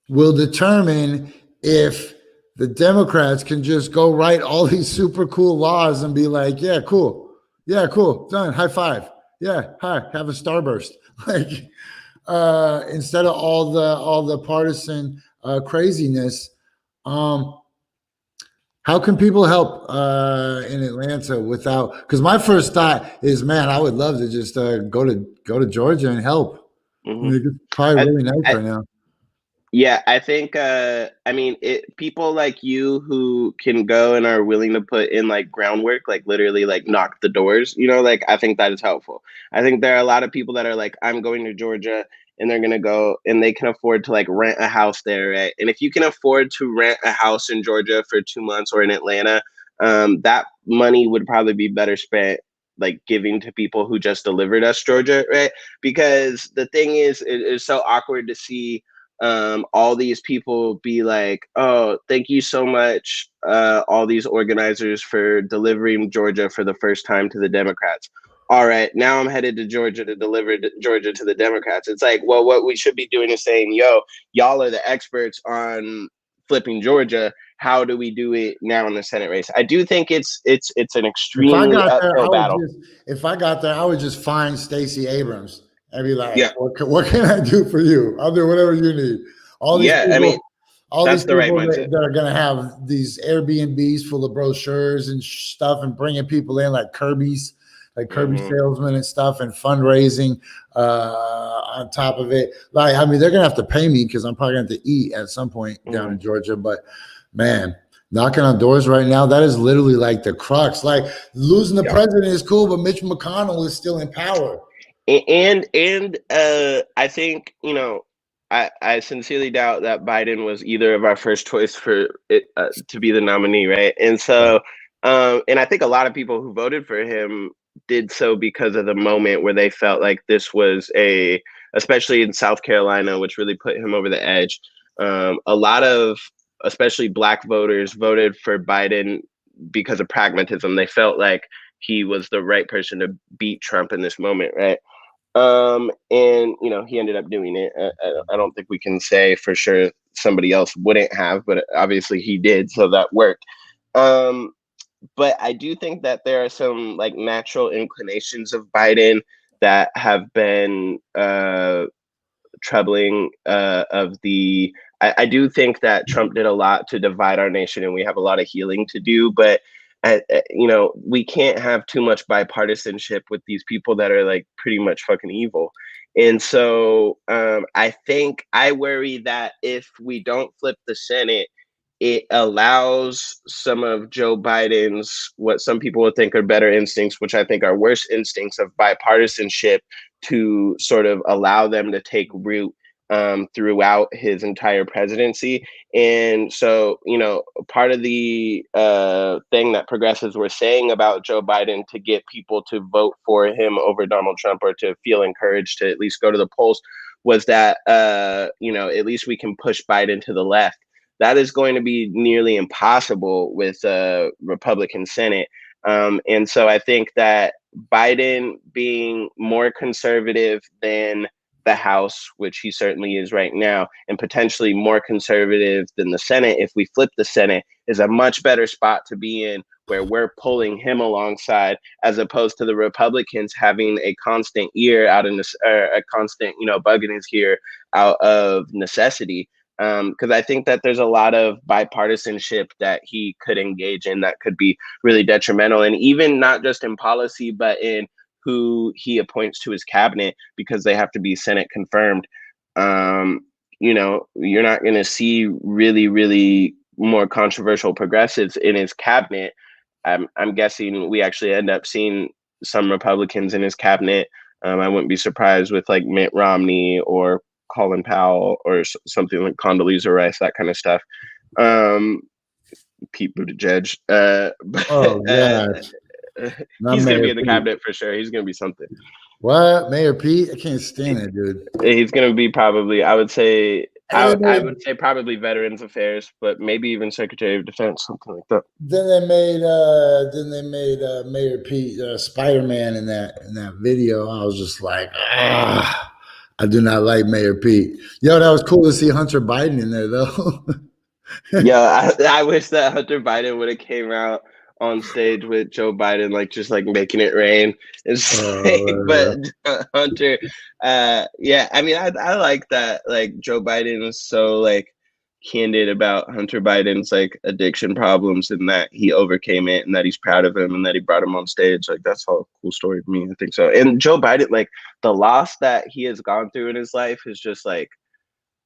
will determine if the Democrats can just go write all these super cool laws and be like, yeah, cool. Yeah, cool. Done. High five. Yeah. Hi. Have a starburst. Like, instead of all the partisan craziness. How can people help in Atlanta without? Because my first thought is, man, I would love to just go to Georgia and help. Mm-hmm. It's probably really nice right now. Yeah, I think people like you who can go and are willing to put in like groundwork, like literally like knock the doors, like I think that is helpful. I think there are a lot of people that are like, I'm going to Georgia and they're gonna go and they can afford to like rent a house there, right? And if you can afford to rent a house in Georgia for 2 months or in Atlanta, that money would probably be better spent like giving to people who just delivered us Georgia, right? Because the thing is, it is so awkward to see all these people be like, oh, thank you so much, all these organizers for delivering Georgia for the first time to the Democrats. All right, now I'm headed to Georgia to deliver Georgia to the Democrats. It's like, well, what we should be doing is saying, yo, y'all are the experts on flipping Georgia. How do we do it now in the Senate race? I do think it's an extremely uphill battle. If I got there, I would just find Stacey Abrams and be like, what can I do for you? I'll do whatever you need. All these people, that are going to have these Airbnbs full of brochures and stuff and bringing people in like Kirby's, Kirby salesmen and stuff, and fundraising on top of it. Like, I mean, they're going to have to pay me because I'm probably going to have to eat at some point down in Georgia. But man, knocking on doors right now, that is literally like the crux. Like, losing the president is cool, but Mitch McConnell is still in power. And I think, I sincerely doubt that Biden was either of our first choice for it to be the nominee, right? And so, and I think a lot of people who voted for him did so because of the moment where they felt like this was especially in South Carolina, which really put him over the edge. A lot of, especially Black voters, voted for Biden because of pragmatism. They felt like he was the right person to beat Trump in this moment, right? And he ended up doing it. I don't think we can say for sure somebody else wouldn't have, but obviously he did, so that worked. But I do think that there are some like natural inclinations of Biden that have been troubling. I do think that Trump did a lot to divide our nation, and we have a lot of healing to do, but we can't have too much bipartisanship with these people that are like pretty much fucking evil. And so I think I worry that if we don't flip the Senate, it allows some of Joe Biden's, what some people would think are better instincts, which I think are worse instincts of bipartisanship, to sort of allow them to take root throughout his entire presidency. And so, part of the thing that progressives were saying about Joe Biden to get people to vote for him over Donald Trump, or to feel encouraged to at least go to the polls, was that, at least we can push Biden to the left. That is going to be nearly impossible with a Republican Senate. And so I think that Biden being more conservative than the House, which he certainly is right now, and potentially more conservative than the Senate, if we flip the Senate, is a much better spot to be in where we're pulling him alongside, as opposed to the Republicans having a constant ear out in this, a constant, bug in his ear out of necessity. Because I think that there's a lot of bipartisanship that he could engage in that could be really detrimental, and even not just in policy, but in who he appoints to his cabinet, because they have to be Senate confirmed. You're not going to see really, really more controversial progressives in his cabinet. I'm guessing we actually end up seeing some Republicans in his cabinet. I wouldn't be surprised with like Mitt Romney or Colin Powell or something like Condoleezza Rice, that kind of stuff. Pete Buttigieg. Oh God, he's going to be in the cabinet for sure. He's going to be something. What? Mayor Pete? I can't stand that dude. He's going to be probably, I would say probably Veterans Affairs, but maybe even Secretary of Defense, something like that. Then they made Mayor Pete Spider-Man in that video. I was just like, I do not like Mayor Pete. Yo, that was cool to see Hunter Biden in there though. Yeah, I wish that Hunter Biden would have came out on stage with Joe Biden, like just like making it rain. But Hunter, yeah, I mean, I like that. Like Joe Biden is so like candid about Hunter Biden's like addiction problems, and that he overcame it, and that he's proud of him, and that he brought him on stage. Like that's all a cool story to me. I think so. And Joe Biden, like the loss that he has gone through in his life is just like,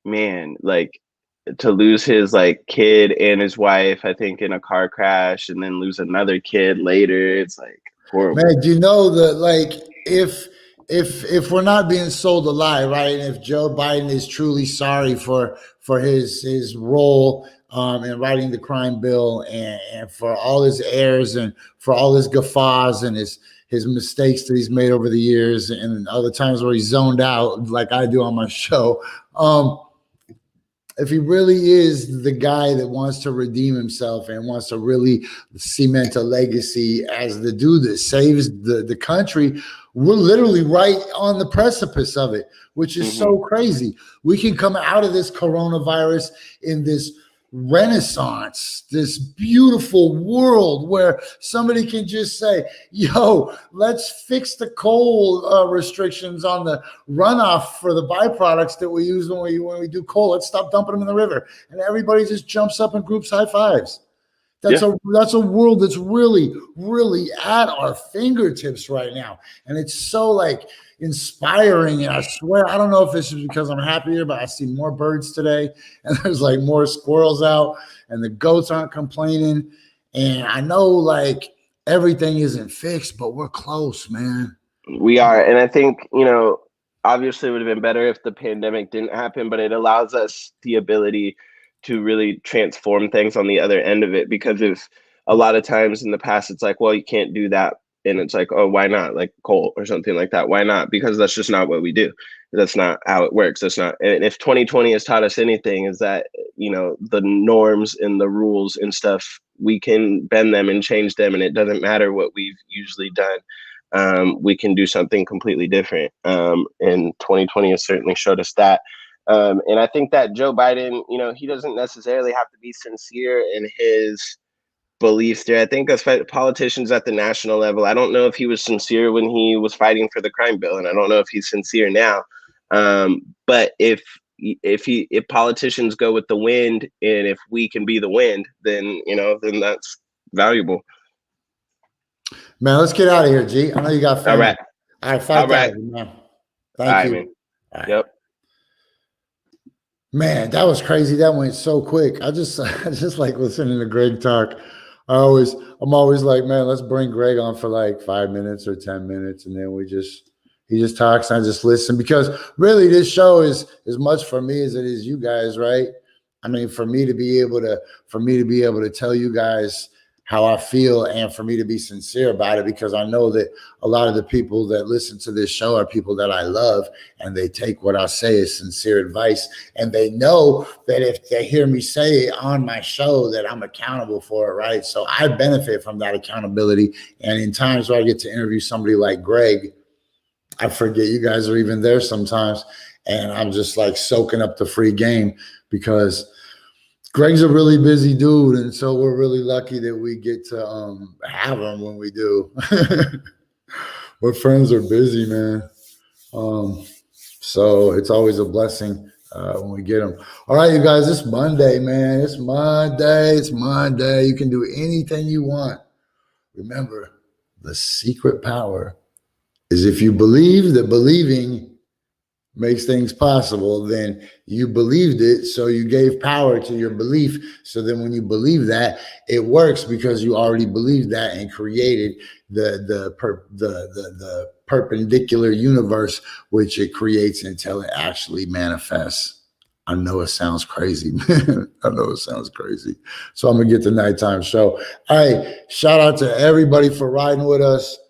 man, like to lose his like kid and his wife, I think, in a car crash, and then lose another kid later. It's like horrible. Man, do you know that like if we're not being sold a lie, right? And if Joe Biden is truly sorry for his role in writing the crime bill, and for all his errors and for all his guffaws and his mistakes that he's made over the years, and other times where he's zoned out like I do on my show, if he really is the guy that wants to redeem himself and wants to really cement a legacy as the dude that saves the country, we're literally right on the precipice of it, which is so crazy. We can come out of this coronavirus in this renaissance, this beautiful world where somebody can just say, yo, let's fix the coal restrictions on the runoff for the byproducts that we use when we do coal. Let's stop dumping them in the river. And everybody just jumps up and groups high fives. That's a world that's really, really at our fingertips right now. And it's so like inspiring. And I swear, I don't know if this is because I'm happier, but I see more birds today, and there's like more squirrels out, and the goats aren't complaining. And I know like everything isn't fixed, but we're close, man. We are. And I think, obviously it would have been better if the pandemic didn't happen, but it allows us the ability to really transform things on the other end of it. Because if a lot of times in the past, it's like, well, you can't do that. And it's like, oh, why not? Like coal or something like that. Why not? Because that's just not what we do. That's not how it works. That's not. And if 2020 has taught us anything, is that, the norms and the rules and stuff, we can bend them and change them. And it doesn't matter what we've usually done. We can do something completely different. And 2020 has certainly showed us that. And I think that Joe Biden, he doesn't necessarily have to be sincere in his beliefs there. I think as politicians at the national level, I don't know if he was sincere when he was fighting for the crime bill, and I don't know if he's sincere now. But if politicians go with the wind, and if we can be the wind, then then that's valuable. Man, let's get out of here, G. I know you got family. All right, 5,000, man. Thank you. Man. All right. Yep. Man, that was crazy. That went so quick. I just like listening to Greg talk. I'm always like, man, let's bring Greg on for like 5 minutes or 10 minutes, and then he just talks and I just listen, because really this show is as much for me as it is you guys, right? I mean, for me to be able to tell you guys how I feel, and for me to be sincere about it, because I know that a lot of the people that listen to this show are people that I love, and they take what I say as sincere advice, and they know that if they hear me say it on my show, that I'm accountable for it, right? So I benefit from that accountability. And in times where I get to interview somebody like Greg, I forget you guys are even there sometimes, and I'm just like soaking up the free game, because Greg's a really busy dude, and so we're really lucky that we get to have him when we do. Our friends are busy, man. So it's always a blessing when we get them. All right, you guys, it's Monday, man. It's Monday. It's Monday. You can do anything you want. Remember, the secret power is if you believe that believing makes things possible, then you believed it, so you gave power to your belief. So then when you believe that, it works because you already believed that and created the perpendicular universe, which it creates until it actually manifests. I know it sounds crazy, man. I know it sounds crazy. So I'm gonna get the nighttime show. All right, shout out to everybody for riding with us.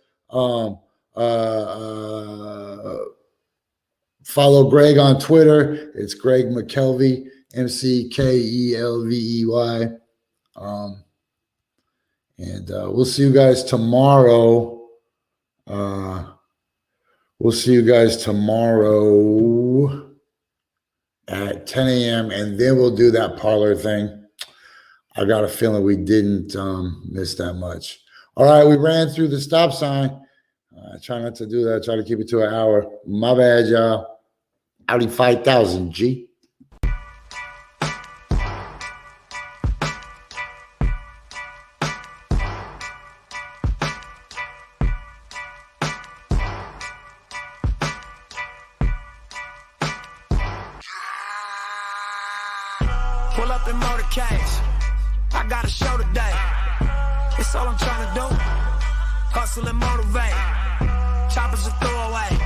Follow Greg on Twitter. It's Greg McKelvey, McKelvey. And we'll see you guys tomorrow. We'll see you guys tomorrow at 10 a.m. And then we'll do that parlor thing. I got a feeling we didn't miss that much. All right, we ran through the stop sign. I try not to do that. I try to keep it to an hour. My bad, y'all. Audi 5000, G. Pull up in motorcades. I got a show today. It's all I'm trying to do. Hustle and motivate. Choppers a throwaway.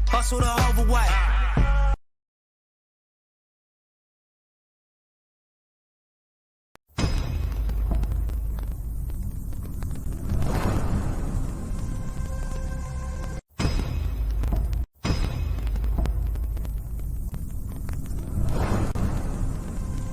Hustle the overweight.